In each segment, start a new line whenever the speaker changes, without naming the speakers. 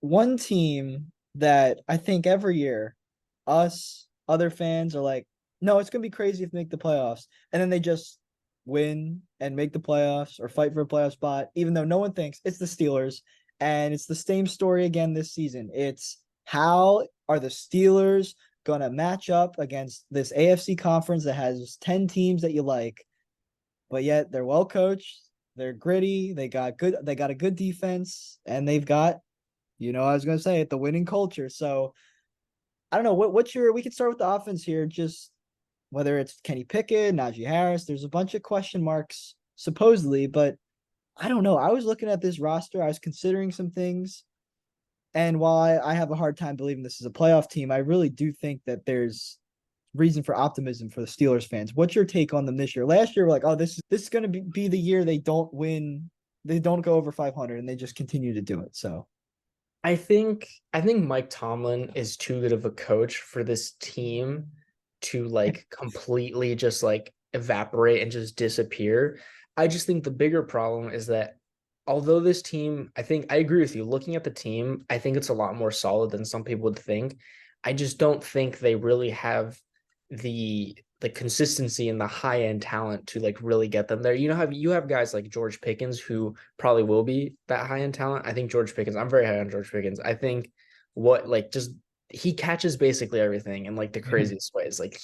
one team that I think every year, us, other fans are like, no, it's gonna be crazy if they make the playoffs. And then they just win and make the playoffs or fight for a playoff spot, even though no one thinks it's the Steelers. And it's the same story again this season. It's how are the Steelers gonna match up against this AFC conference that has 10 teams that you like, but yet they're well coached, they're gritty, they got a good defense, and they've got, I was gonna say it, the winning culture. So I don't know what's your. We can start with the offense here. Just whether it's Kenny Pickett, Najee Harris. There's a bunch of question marks supposedly, but I don't know. I was looking at this roster. I was considering some things, and while I have a hard time believing this is a playoff team, I really do think that there's reason for optimism for the Steelers fans. What's your take on them this year? Last year, we're like, oh, this is going to be the year they don't win, they don't go over 500, and they just continue to do it. So
I think Mike Tomlin is too good of a coach for this team to like completely just like evaporate and just disappear. I just think the bigger problem is that although this team, I think I agree with you. Looking at the team, I think it's a lot more solid than some people would think. I just don't think they really have the consistency and the high end talent to like really get them there. You have guys like George Pickens who probably will be that high end talent. I think George Pickens, I'm very high on George Pickens. I think what like just he catches basically everything in like the craziest ways. Like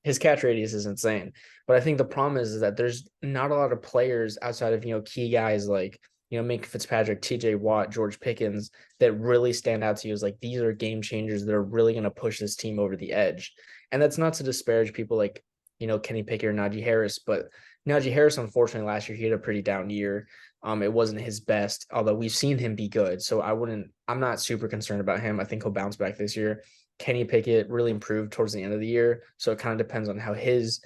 his catch radius is insane. But I think the problem is that there's not a lot of players outside of key guys like Mink Fitzpatrick, TJ Watt, George Pickens that really stand out to you as like these are game changers that are really going to push this team over the edge. And that's not to disparage people like, Kenny Pickett or Najee Harris, but Najee Harris, unfortunately, last year he had a pretty down year. It wasn't his best, although we've seen him be good. So I'm not super concerned about him. I think he'll bounce back this year. Kenny Pickett really improved towards the end of the year. So it kind of depends on how his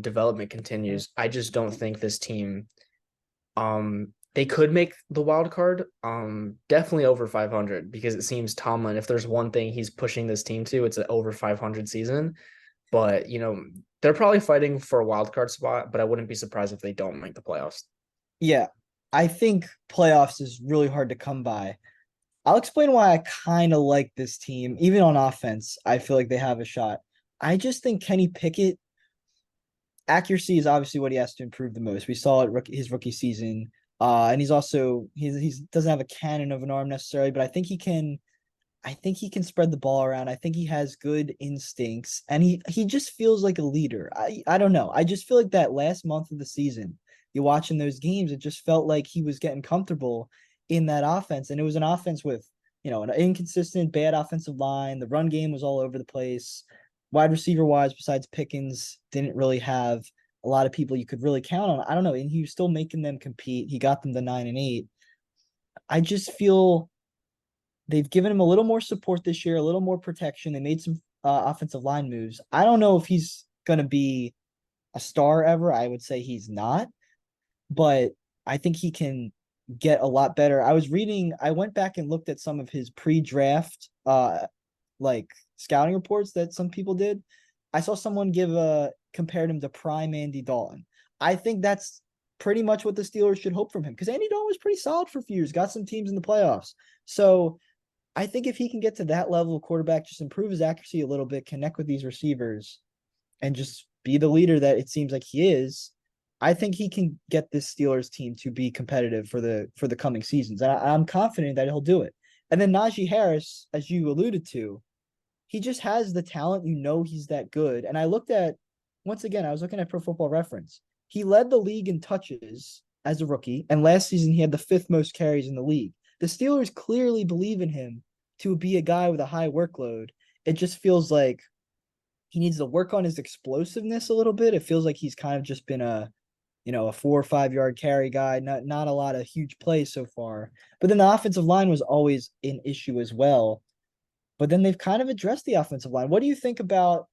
development continues. I just don't think this team they could make the wild card. Definitely over 500 because it seems Tomlin, if there's one thing he's pushing this team to, it's an over 500 season. But they're probably fighting for a wild card spot, but I wouldn't be surprised if they don't make the playoffs.
yeah, I think playoffs is really hard to come by. I'll explain why I kind of like this team. Even on offense, I feel like they have a shot. I just think Kenny Pickett accuracy is obviously what he has to improve the most. We saw it his rookie season. And he's doesn't have a cannon of an arm necessarily, but I think he can spread the ball around. I think he has good instincts and he just feels like a leader. I don't know. I just feel like that last month of the season, you watching those games, it just felt like he was getting comfortable in that offense. And it was an offense with, an inconsistent, bad offensive line. The run game was all over the place. Wide receiver wise, besides Pickens, didn't really have a lot of people you could really count on. I don't know. And he was still making them compete. He got them to 9-8. I just feel they've given him a little more support this year, a little more protection. They made some offensive line moves. I don't know if he's going to be a star ever. I would say he's not, but I think he can get a lot better. I went back and looked at some of his pre-draft like scouting reports that some people did. I saw someone compared him to prime Andy Dalton. I think that's pretty much what the Steelers should hope from him because Andy Dalton was pretty solid for a few years, got some teams in the playoffs. So I think if he can get to that level of quarterback, just improve his accuracy a little bit, connect with these receivers, and just be the leader that it seems like he is, I think he can get this Steelers team to be competitive for the coming seasons. And I'm confident that he'll do it. And then Najee Harris, as you alluded to, he just has the talent. He's that good. And once again, I was looking at Pro Football Reference. He led the league in touches as a rookie, and last season he had the fifth most carries in the league. The Steelers clearly believe in him to be a guy with a high workload. It just feels like he needs to work on his explosiveness a little bit. It feels like he's kind of just been a 4 or 5 yard carry guy, not a lot of huge plays so far. But then the offensive line was always an issue as well. But then they've kind of addressed the offensive line. What do you think about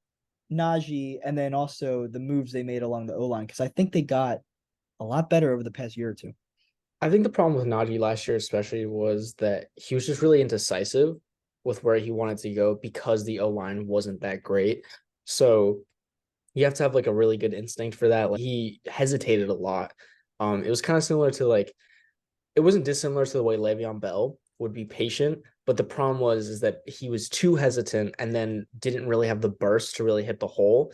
Najee and then also the moves they made along the O line? Because I think they got a lot better over the past year or two.
I think the problem with Najee last year, especially, was that he was just really indecisive with where he wanted to go because the O line wasn't that great. So you have to have like a really good instinct for that. Like he hesitated a lot. It was kind of similar to like it wasn't dissimilar to the way Le'Veon Bell would be patient. But the problem is that he was too hesitant and then didn't really have the burst to really hit the hole.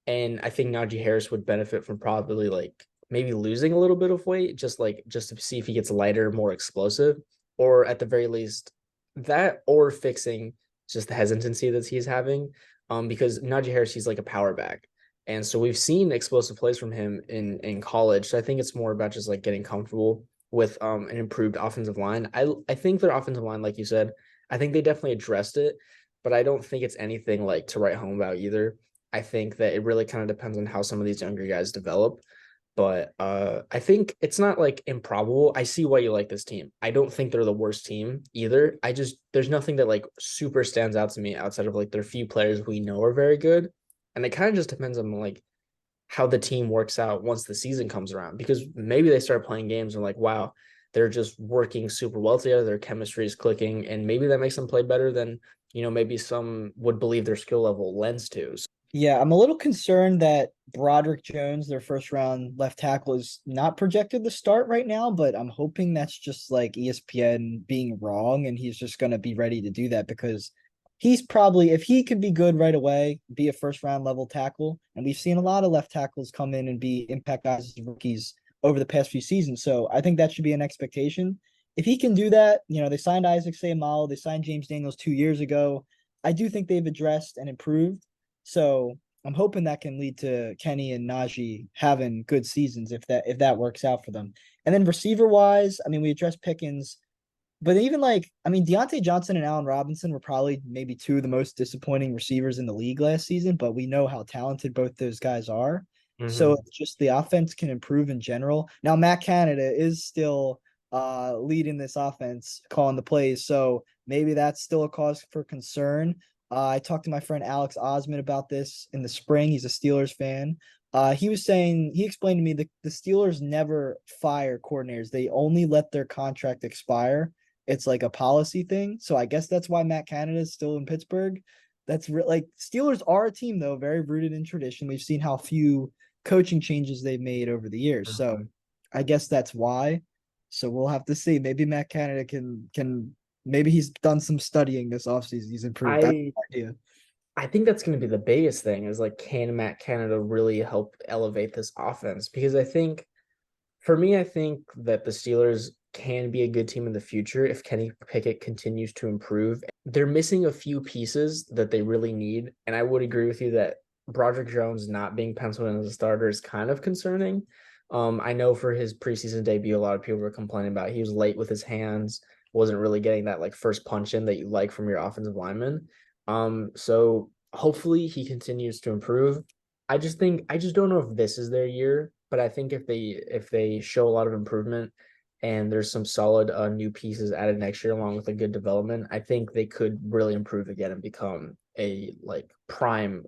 And I think Najee Harris would benefit from probably like maybe losing a little bit of weight, just to see if he gets lighter, more explosive, or at the very least that, or fixing just the hesitancy that he's having. Because Najee Harris, he's like a power back. And so we've seen explosive plays from him in college. So I think it's more about just like getting comfortable with an improved offensive line. I think their offensive line, like you said, I think they definitely addressed it, but I don't think it's anything like to write home about either. I think that it really kind of depends on how some of these younger guys develop. But I think it's not like improbable. I see why you like this team. I don't think they're the worst team either. I just there's nothing that like super stands out to me outside of like their few players we know are very good. And it kind of just depends on like how the team works out once the season comes around. Because maybe they start playing games and like, wow, they're just working super well together. Their chemistry is clicking, and maybe that makes them play better than maybe some would believe their skill level lends to.
Yeah, I'm a little concerned that Broderick Jones, their first round left tackle, is not projected to start right now, but I'm hoping that's just like ESPN being wrong and he's just going to be ready to do that because he's probably, if he could be good right away, be a first round level tackle. And we've seen a lot of left tackles come in and be impact guys as rookies over the past few seasons. So I think that should be an expectation. If he can do that, they signed Isaac Seumalo, they signed James Daniels 2 years ago. I do think they've addressed and improved. So I'm hoping that can lead to Kenny and Najee having good seasons if that works out for them. And then receiver wise, I mean, we addressed Pickens, but even like, I mean, Deontay Johnson and Allen Robinson were probably maybe two of the most disappointing receivers in the league last season, but we know how talented both those guys are. So
Mhm.
it's just the offense can improve in general. Now Matt Canada is still leading this offense, calling the plays. So maybe that's still a cause for concern. I talked to my friend Alex Osmond about this in the spring. He's a Steelers fan. He explained to me that the Steelers never fire coordinators. They only let their contract expire. It's like a policy thing. So I guess that's why Matt Canada is still in Pittsburgh. Like Steelers are a team though, very rooted in tradition. We've seen how few coaching changes they've made over the years. So
Mhm.
I guess that's why. So we'll have to see. Maybe Matt Canada can maybe he's done some studying this offseason. He's improved. That's
I
the idea.
I think that's going to be the biggest thing is like, can Matt Canada really help elevate this offense? Because for me, I think that the Steelers can be a good team in the future if Kenny Pickett continues to improve. They're missing a few pieces that they really need. And I would agree with you that Broderick Jones not being penciled in as a starter is kind of concerning. I know for his preseason debut, a lot of people were complaining about he was late with his hands, wasn't really getting that like first punch in that you like from your offensive lineman. So hopefully he continues to improve. I just don't know if this is their year, but I think if they show a lot of improvement and there's some solid new pieces added next year along with a good development, I think they could really improve again and become a like prime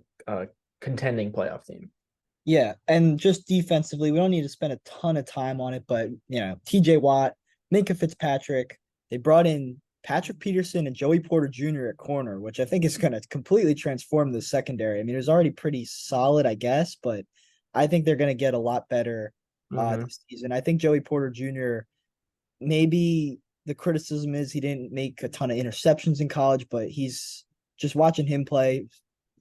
contending playoff team.
Yeah, and just defensively, we don't need to spend a ton of time on it, but TJ Watt, Minka Fitzpatrick, they brought in Patrick Peterson and Joey Porter Jr. at corner, which I think is going to completely transform the secondary. I mean, it was already pretty solid, I guess, but I think they're going to get a lot better
Mm-hmm.
this season. I think Joey Porter Jr. maybe the criticism is he didn't make a ton of interceptions in college, but he's just watching him play,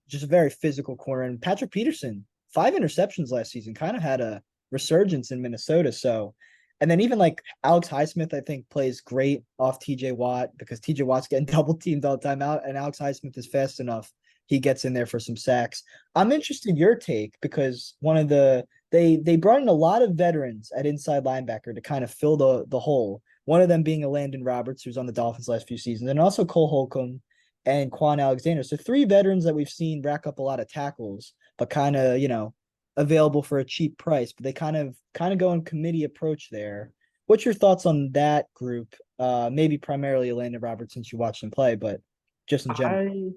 just a very physical corner. And Patrick Peterson, 5 interceptions last season, kind of had a resurgence in Minnesota. So, and then even like Alex Highsmith, I think plays great off TJ Watt because TJ Watt's getting double teamed all the time out, and Alex Highsmith is fast enough. He gets in there for some sacks. I'm interested in your take because they brought in a lot of veterans at inside linebacker to kind of fill the hole. One of them being a Landon Roberts, who's on the Dolphins last few seasons, and also Cole Holcomb and Quan Alexander. So three veterans that we've seen rack up a lot of tackles, but kind of, available for a cheap price. But they kind of go in committee approach there. What's your thoughts on that group? Maybe primarily Landon Roberts since you watched him play, but just in general.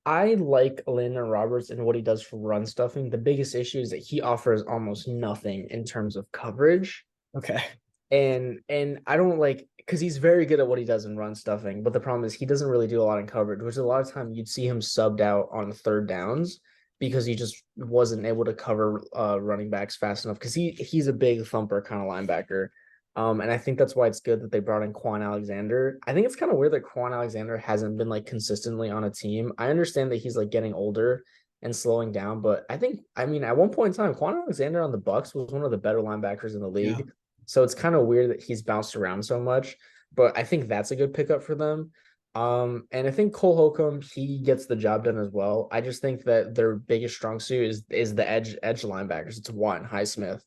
I I like Landon Roberts and what he does for run stuffing. The biggest issue is that he offers almost nothing in terms of coverage.
Okay.
And I don't like because he's very good at what he does in run stuffing, but the problem is he doesn't really do a lot in coverage, which a lot of time you'd see him subbed out on third downs because he just wasn't able to cover running backs fast enough because he's a big thumper kind of linebacker. And I think that's why it's good that they brought in Quan Alexander. I think it's kind of weird that Quan Alexander hasn't been like consistently on a team. I understand that he's like getting older and slowing down, but I mean, at one point in time, Quan Alexander on the Bucks was one of the better linebackers in the
Yeah.
league. So it's kind of weird that he's bounced around so much, but I think that's a good pickup for them. And I think Cole Holcomb, he gets the job done as well. I just think that their biggest strong suit is the edge linebackers. It's Watt and Highsmith.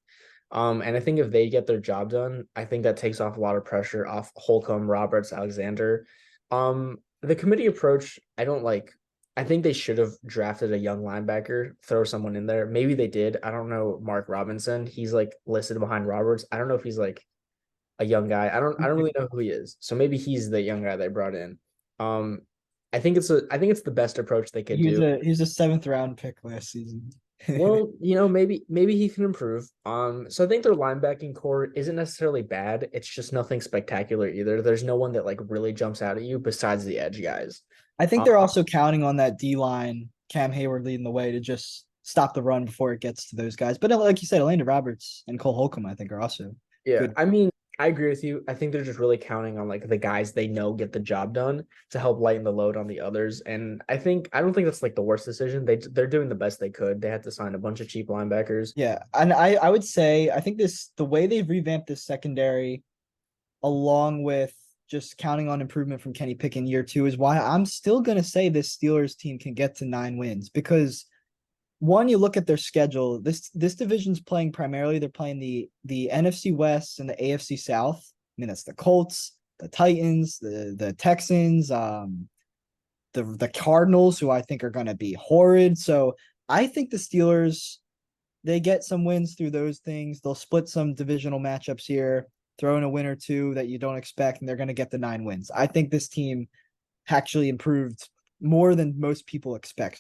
And I think if they get their job done, I think that takes off a lot of pressure off Holcomb, Roberts, Alexander. The committee approach, I don't like. I think they should have drafted a young linebacker, throw someone in there. Maybe they did. I don't know. Mark Robinson, he's like listed behind Roberts. I don't know if he's like a young guy. I don't really know who he is. So maybe he's the young guy they brought in. Um, I think it's the best approach they could do.
He was a seventh round pick last season.
Well, maybe he can improve. So I think their linebacking core isn't necessarily bad. It's just nothing spectacular either. There's no one that like really jumps out at you besides the edge guys.
I think
Um,
they're also counting on that D line, Cam Hayward leading the way to just stop the run before it gets to those guys. But like you said, Elena Roberts and Cole Holcomb, I think, are also
yeah,
good.
I mean, I agree with you. I think they're just really counting on like the guys they know get the job done to help lighten the load on the others. And I don't think that's like the worst decision. They're doing the best they could. They had to sign a bunch of cheap linebackers.
Yeah, and I would say I think the way they've revamped this secondary, along with just counting on improvement from Kenny Pickett in year two, is why I'm still gonna say this Steelers team can get to 9 wins because one, you look at their schedule. This division's playing primarily. They're playing the NFC West and the AFC South. I mean, that's the Colts, the Titans, the Texans, the Cardinals, who I think are going to be horrid. So I think the Steelers they get some wins through those things. They'll split some divisional matchups here, throw in a win or two that you don't expect, and they're going to get the 9 wins. I think this team actually improved more than most people expect